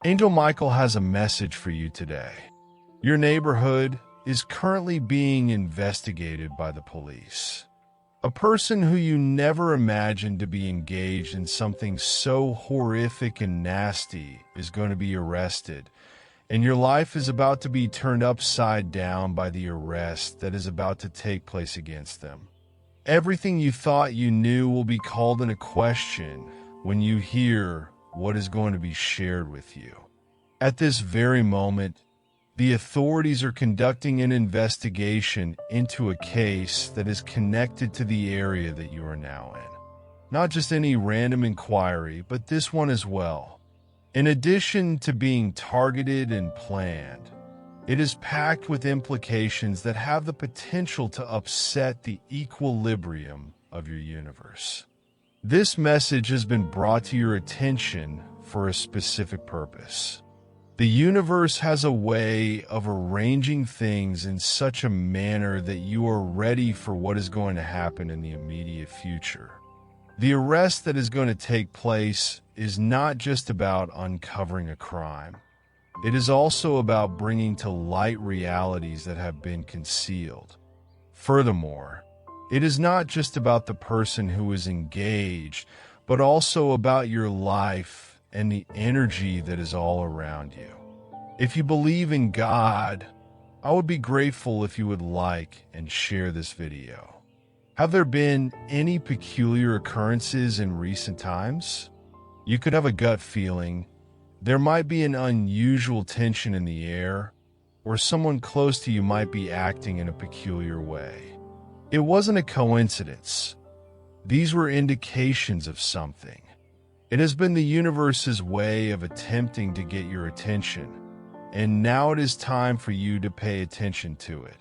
Angel Michael has a message for you today. Your neighborhood is currently being investigated by the police. A person who you never imagined to be engaged in something so horrific and nasty is going to be arrested, and your life is about to be turned upside down by the arrest that is about to take place against them. Everything you thought you knew will be called into question when you hear what is going to be shared with you. At this very moment, the authorities are conducting an investigation into a case that is connected to the area that you are now in. Not just any random inquiry, but this one as well. In addition to being targeted and planned, it is packed with implications that have the potential to upset the equilibrium of your universe. This message has been brought to your attention for a specific purpose. The universe has a way of arranging things in such a manner that you are ready for what is going to happen in the immediate future. The arrest that is going to take place is not just about uncovering a crime. It is also about bringing to light realities that have been concealed. Furthermore, it is not just about the person who is engaged, but also about your life and the energy that is all around you. If you believe in God, I would be grateful if you would like and share this video. Have there been any peculiar occurrences in recent times? You could have a gut feeling. There might be an unusual tension in the air, or someone close to you might be acting in a peculiar way. It wasn't a coincidence. These were indications of something. It has been the universe's way of attempting to get your attention, and now it is time for you to pay attention to it.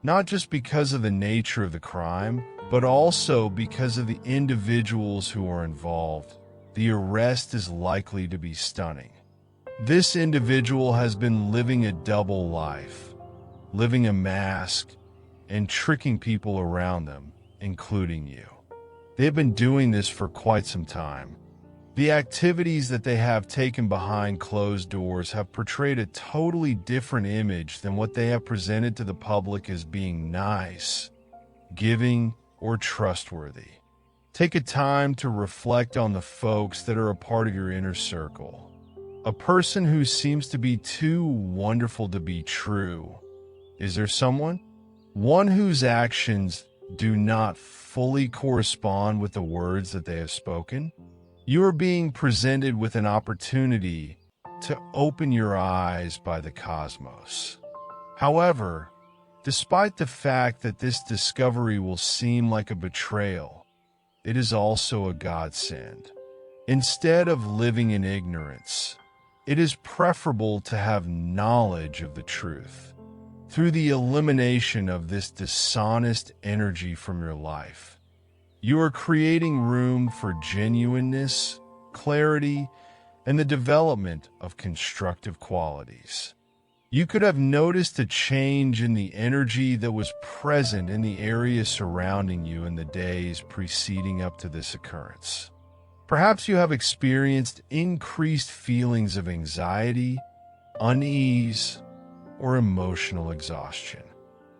Not just because of the nature of the crime, but also because of the individuals who are involved. The arrest is likely to be stunning. This individual has been living a double life, living a mask, and tricking people around them, including you. They have been doing this for quite some time. The activities that they have taken behind closed doors have portrayed a totally different image than what they have presented to the public as being nice, giving, or trustworthy. Take a time to reflect on the folks that are a part of your inner circle. A person who seems to be too wonderful to be true. Is there someone? One whose actions do not fully correspond with the words that they have spoken? You are being presented with an opportunity to open your eyes by the cosmos. However, despite the fact that this discovery will seem like a betrayal, it is also a godsend. Instead of living in ignorance, it is preferable to have knowledge of the truth. Through the elimination of this dishonest energy from your life, you are creating room for genuineness, clarity, and the development of constructive qualities. You could have noticed a change in the energy that was present in the area surrounding you in the days preceding up to this occurrence. Perhaps you have experienced increased feelings of anxiety, unease, or emotional exhaustion.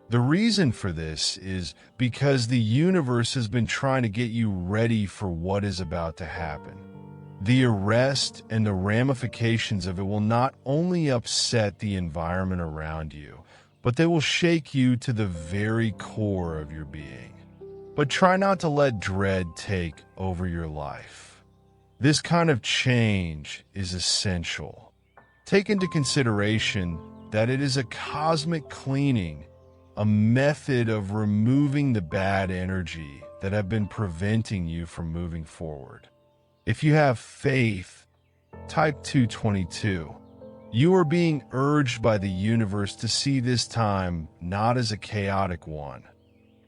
The reason for this is because the universe has been trying to get you ready for what is about to happen. The arrest and the ramifications of it will not only upset the environment around you, but they will shake you to the very core of your being. But try not to let dread take over your life. This kind of change is essential. Take into consideration that it is a cosmic cleaning, a method of removing the bad energy that have been preventing you from moving forward. If you have faith, type 222. You are being urged by the universe to see this time not as a chaotic one,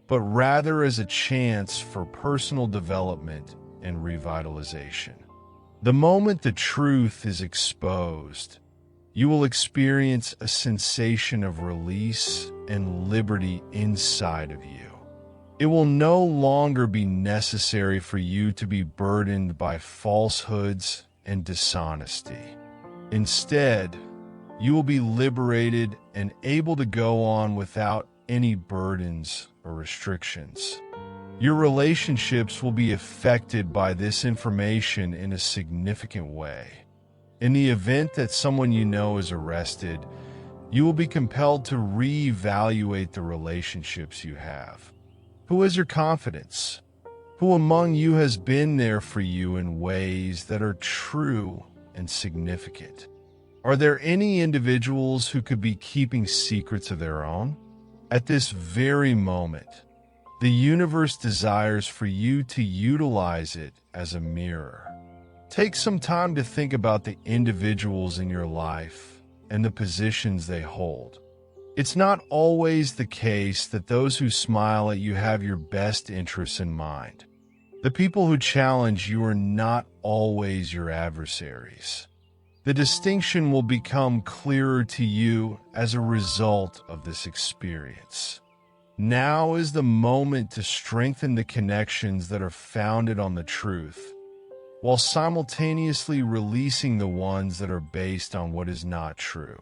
but rather as a chance for personal development and revitalization. The moment the truth is exposed, you will experience a sensation of release and liberty inside of you. It will no longer be necessary for you to be burdened by falsehoods and dishonesty. Instead, you will be liberated and able to go on without any burdens or restrictions. Your relationships will be affected by this information in a significant way. In the event that someone you know is arrested, you will be compelled to reevaluate the relationships you have. Who has your confidence? Who among you has been there for you in ways that are true and significant? Are there any individuals who could be keeping secrets of their own? At this very moment, the universe desires for you to utilize it as a mirror. Take some time to think about the individuals in your life and the positions they hold. It's not always the case that those who smile at you have your best interests in mind. The people who challenge you are not always your adversaries. The distinction will become clearer to you as a result of this experience. Now is the moment to strengthen the connections that are founded on the truth, while simultaneously releasing the ones that are based on what is not true.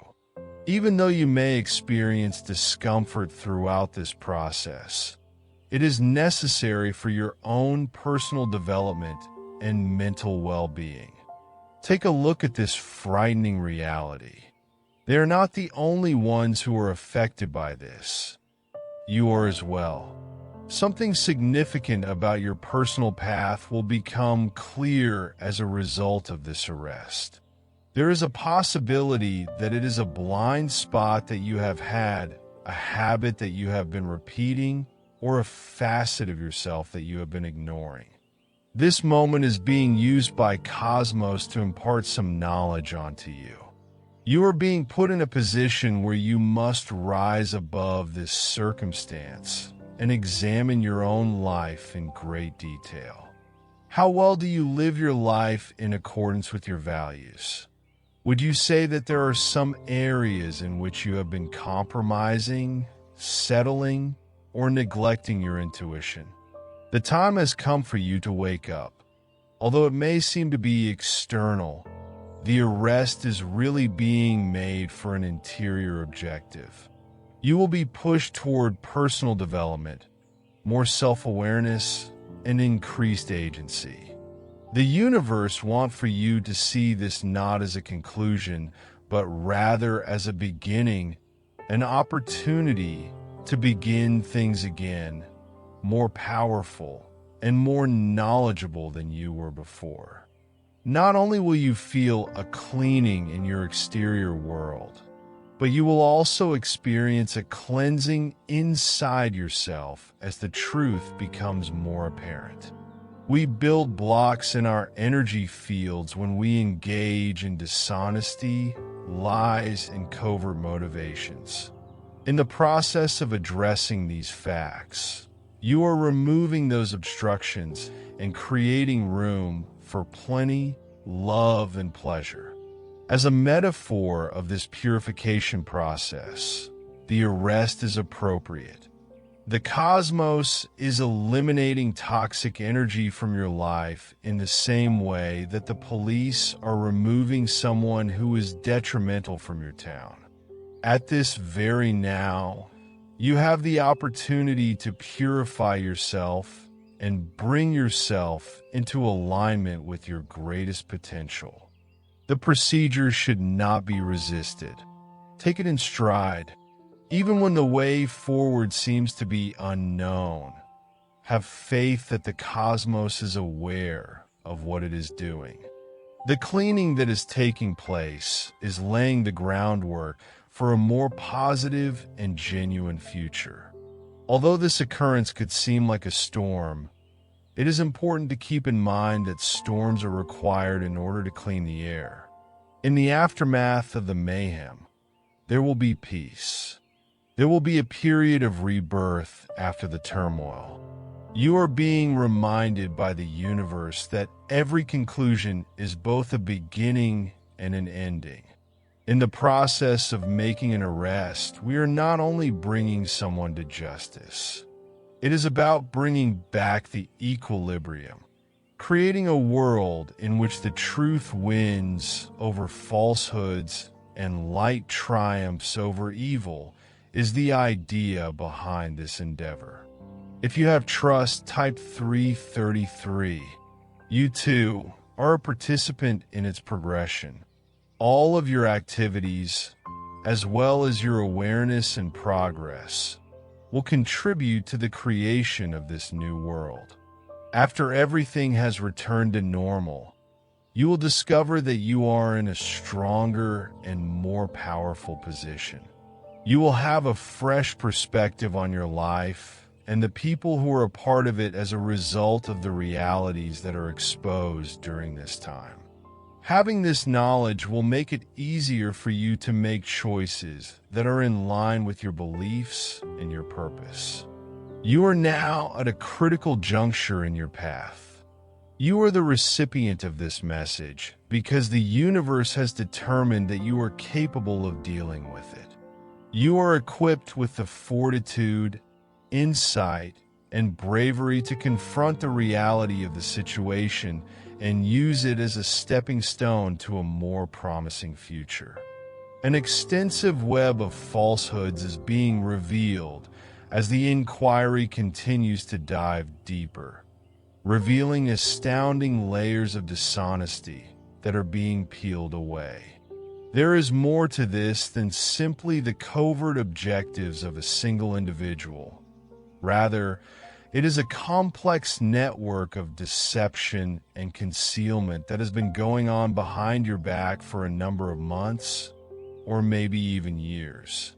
Even though you may experience discomfort throughout this process, it is necessary for your own personal development and mental well-being. Take a look at this frightening reality. They are not the only ones who are affected by this. You are as well. Something significant about your personal path will become clear as a result of this arrest. There is a possibility that it is a blind spot that you have had, a habit that you have been repeating, or a facet of yourself that you have been ignoring. This moment is being used by Cosmos to impart some knowledge onto you. You are being put in a position where you must rise above this circumstance and examine your own life in great detail. How well do you live your life in accordance with your values? Would you say that there are some areas in which you have been compromising, settling, or neglecting your intuition? The time has come for you to wake up. Although it may seem to be external, the arrest is really being made for an interior objective. You will be pushed toward personal development, more self-awareness, and increased agency. The universe wants for you to see this not as a conclusion, but rather as a beginning, an opportunity to begin things again, more powerful and more knowledgeable than you were before. Not only will you feel a cleaning in your exterior world, but you will also experience a cleansing inside yourself as the truth becomes more apparent. We build blocks in our energy fields when we engage in dishonesty, lies, and covert motivations. In the process of addressing these facts, you are removing those obstructions and creating room for plenty, love, and pleasure. As a metaphor of this purification process, the arrest is appropriate. The cosmos is eliminating toxic energy from your life in the same way that the police are removing someone who is detrimental from your town. At this very now, you have the opportunity to purify yourself and bring yourself into alignment with your greatest potential. The procedure should not be resisted. Take it in stride. Even when the way forward seems to be unknown, have faith that the cosmos is aware of what it is doing. The cleaning that is taking place is laying the groundwork for a more positive and genuine future. Although this occurrence could seem like a storm, it is important to keep in mind that storms are required in order to clean the air. In the aftermath of the mayhem, there will be peace. There will be a period of rebirth after the turmoil. You are being reminded by the universe that every conclusion is both a beginning and an ending. In the process of making an arrest, we are not only bringing someone to justice. It is about bringing back the equilibrium. Creating a world in which the truth wins over falsehoods and light triumphs over evil is the idea behind this endeavor. If you have trust, type 333. You too are a participant in its progression. All of your activities, as well as your awareness and progress, will contribute to the creation of this new world. After everything has returned to normal, you will discover that you are in a stronger and more powerful position. You will have a fresh perspective on your life and the people who are a part of it as a result of the realities that are exposed during this time. Having this knowledge will make it easier for you to make choices that are in line with your beliefs and your purpose. You are now at a critical juncture in your path. You are the recipient of this message because the universe has determined that you are capable of dealing with it. You are equipped with the fortitude, insight, and bravery to confront the reality of the situation and use it as a stepping stone to a more promising future. An extensive web of falsehoods is being revealed as the inquiry continues to dive deeper, revealing astounding layers of dishonesty that are being peeled away. There is more to this than simply the covert objectives of a single individual. Rather, it is a complex network of deception and concealment that has been going on behind your back for a number of months, or maybe even years.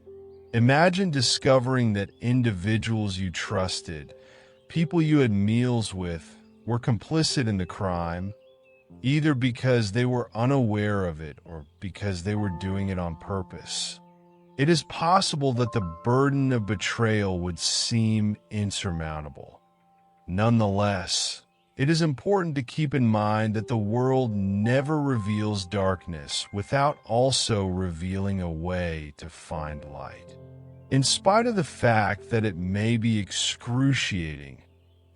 Imagine discovering that individuals you trusted, people you had meals with, were complicit in the crime, either because they were unaware of it or because they were doing it on purpose. It is possible that the burden of betrayal would seem insurmountable. Nonetheless, it is important to keep in mind that the world never reveals darkness without also revealing a way to find light. In spite of the fact that it may be excruciating,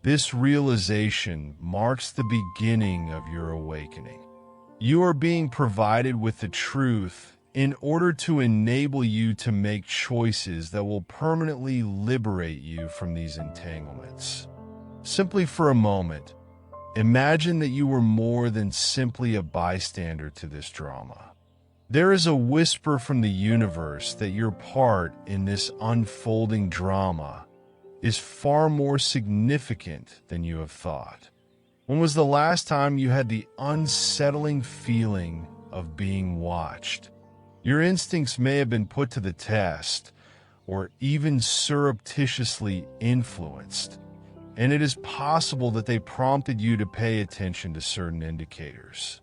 this realization marks the beginning of your awakening. You are being provided with the truth in order to enable you to make choices that will permanently liberate you from these entanglements. Simply for a moment, imagine that you were more than simply a bystander to this drama. There is a whisper from the universe that your part in this unfolding drama is far more significant than you have thought. When was the last time you had the unsettling feeling of being watched? Your instincts may have been put to the test, or even surreptitiously influenced, and it is possible that they prompted you to pay attention to certain indicators.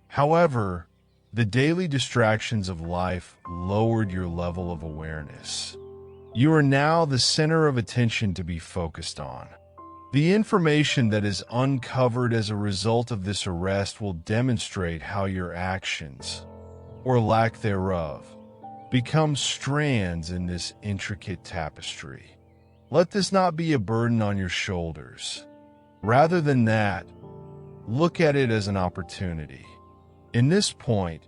However, the daily distractions of life lowered your level of awareness. You are now the center of attention to be focused on. The information that is uncovered as a result of this arrest will demonstrate how your actions, or lack thereof, become strands in this intricate tapestry. Let this not be a burden on your shoulders. Rather than that, look at it as an opportunity. In this point,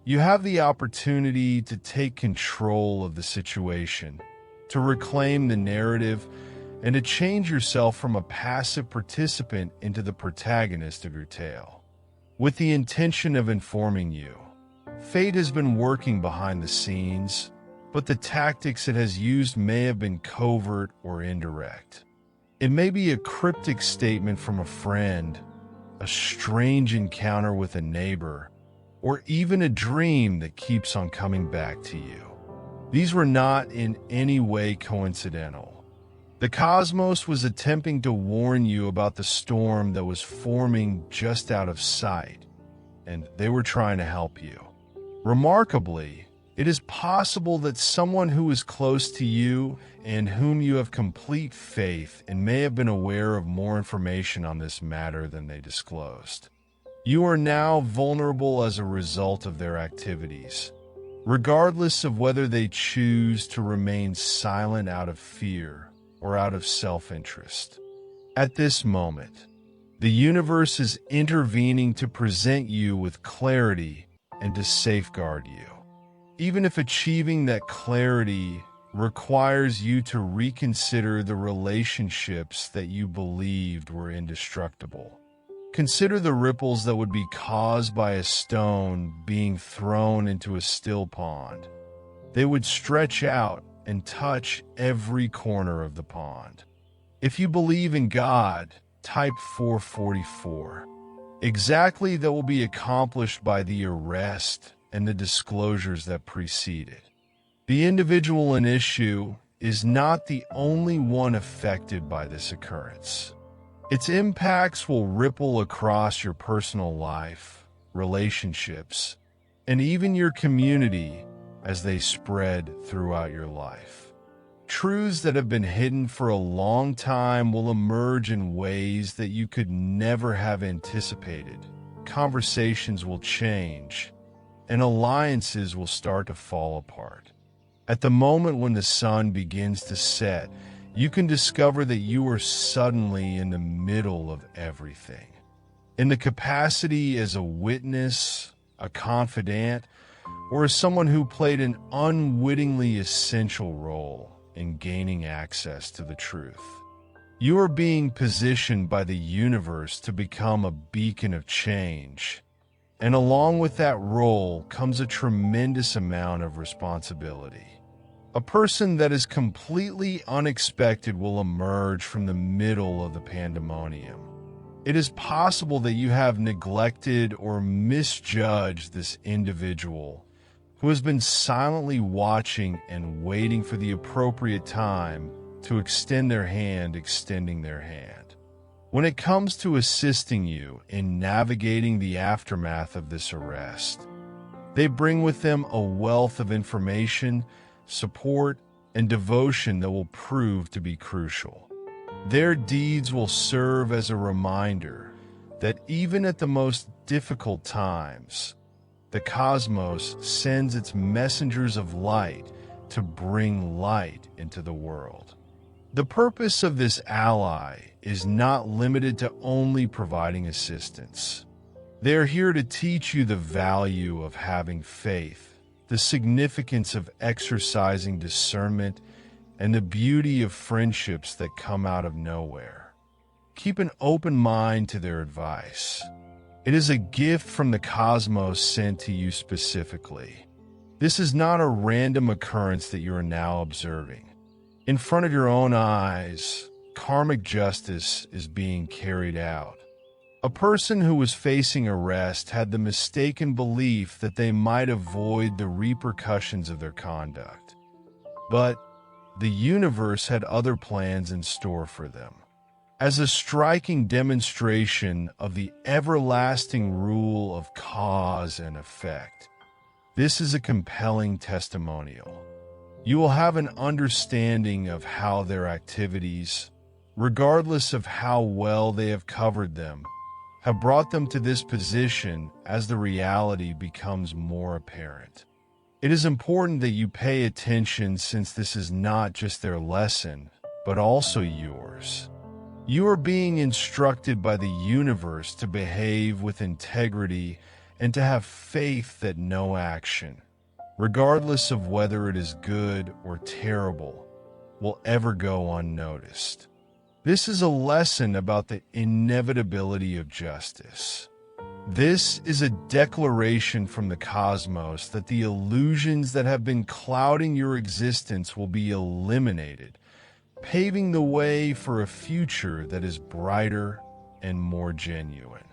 you have the opportunity to take control of the situation, to reclaim the narrative, and to change yourself from a passive participant into the protagonist of your tale. With the intention of informing you, fate has been working behind the scenes, but the tactics it has used may have been covert or indirect. It may be a cryptic statement from a friend, a strange encounter with a neighbor, or even a dream that keeps on coming back to you. These were not in any way coincidental. The cosmos was attempting to warn you about the storm that was forming just out of sight, and they were trying to help you. Remarkably, it is possible that someone who is close to you and whom you have complete faith in may have been aware of more information on this matter than they disclosed. You are now vulnerable as a result of their activities, regardless of whether they choose to remain silent out of fear or out of self-interest. At this moment, The universe is intervening to present you with clarity and to safeguard you. Even if achieving that clarity requires you to reconsider the relationships that you believed were indestructible. Consider the ripples that would be caused by a stone being thrown into a still pond. They would stretch out and touch every corner of the pond. If you believe in God, type 444. Exactly that will be accomplished by the arrest and the disclosures that preceded. The individual in issue is not the only one affected by this occurrence. Its impacts will ripple across your personal life, relationships, and even your community as they spread throughout your life. Truths that have been hidden for a long time will emerge in ways that you could never have anticipated. Conversations will change, and alliances will start to fall apart. At the moment when the sun begins to set, you can discover that you are suddenly in the middle of everything. In the capacity as a witness, a confidant, or as someone who played an unwittingly essential role in gaining access to the truth. You are being positioned by the universe to become a beacon of change, and along with that role comes a tremendous amount of responsibility. A person that is completely unexpected will emerge from the middle of the pandemonium. It is possible that you have neglected or misjudged this individual who has been silently watching and waiting for the appropriate time to extend their hand, extending their hand. When it comes to assisting you in navigating the aftermath of this arrest, they bring with them a wealth of information, support, and devotion that will prove to be crucial. Their deeds will serve as a reminder that even at the most difficult times, the cosmos sends its messengers of light to bring light into the world. The purpose of this ally is not limited to only providing assistance. They are here to teach you the value of having faith, the significance of exercising discernment, and the beauty of friendships that come out of nowhere. Keep an open mind to their advice. It is a gift from the cosmos sent to you specifically. This is not a random occurrence that you are now observing. In front of your own eyes, karmic justice is being carried out. A person who was facing arrest had the mistaken belief that they might avoid the repercussions of their conduct. But the universe had other plans in store for them. As a striking demonstration of the everlasting rule of cause and effect, this is a compelling testimonial. You will have an understanding of how their activities, regardless of how well they have covered them, have brought them to this position as the reality becomes more apparent. It is important that you pay attention since this is not just their lesson, but also yours. You are being instructed by the universe to behave with integrity and to have faith that no action, regardless of whether it is good or terrible, will ever go unnoticed. This is a lesson about the inevitability of justice. This is a declaration from the cosmos that the illusions that have been clouding your existence will be eliminated, paving the way for a future that is brighter and more genuine.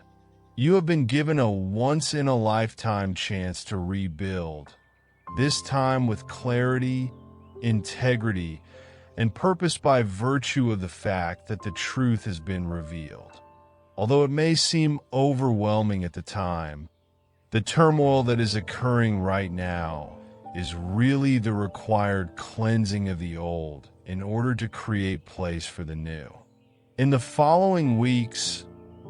You have been given a once-in-a-lifetime chance to rebuild, this time with clarity, integrity, and purpose by virtue of the fact that the truth has been revealed. Although it may seem overwhelming at the time, the turmoil that is occurring right now is really the required cleansing of the old in order to create place for the new. In the following weeks,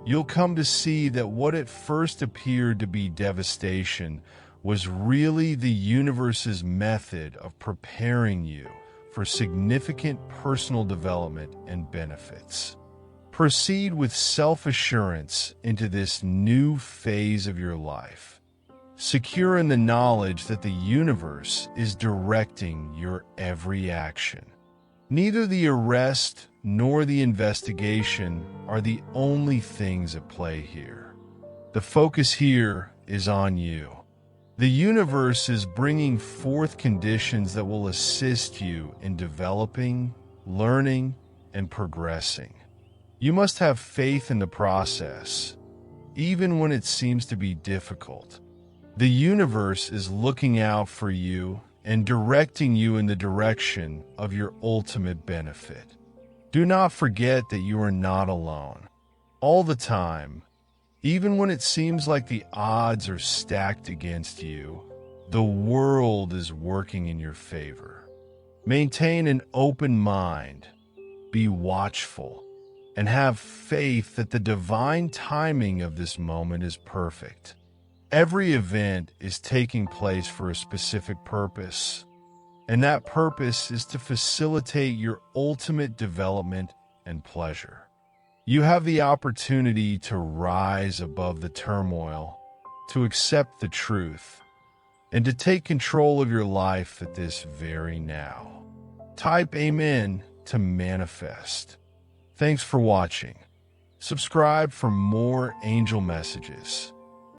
you'll come to see that what at first appeared to be devastation was really the universe's method of preparing you for significant personal development and benefits. Proceed with self-assurance into this new phase of your life, secure in the knowledge that the universe is directing your every action. Neither the arrest nor the investigation are the only things at play here. The focus here is on you. The universe is bringing forth conditions that will assist you in developing, learning, and progressing. You must have faith in the process, even when it seems to be difficult. The universe is looking out for you and directing you in the direction of your ultimate benefit. Do not forget that you are not alone. All the time, even when it seems like the odds are stacked against you, the world is working in your favor. Maintain an open mind, be watchful, and have faith that the divine timing of this moment is perfect. Every event is taking place for a specific purpose, and that purpose is to facilitate your ultimate development and pleasure. You have the opportunity to rise above the turmoil, to accept the truth, and to take control of your life at this very now. Type Amen to manifest. Thanks for watching. Subscribe for more angel messages.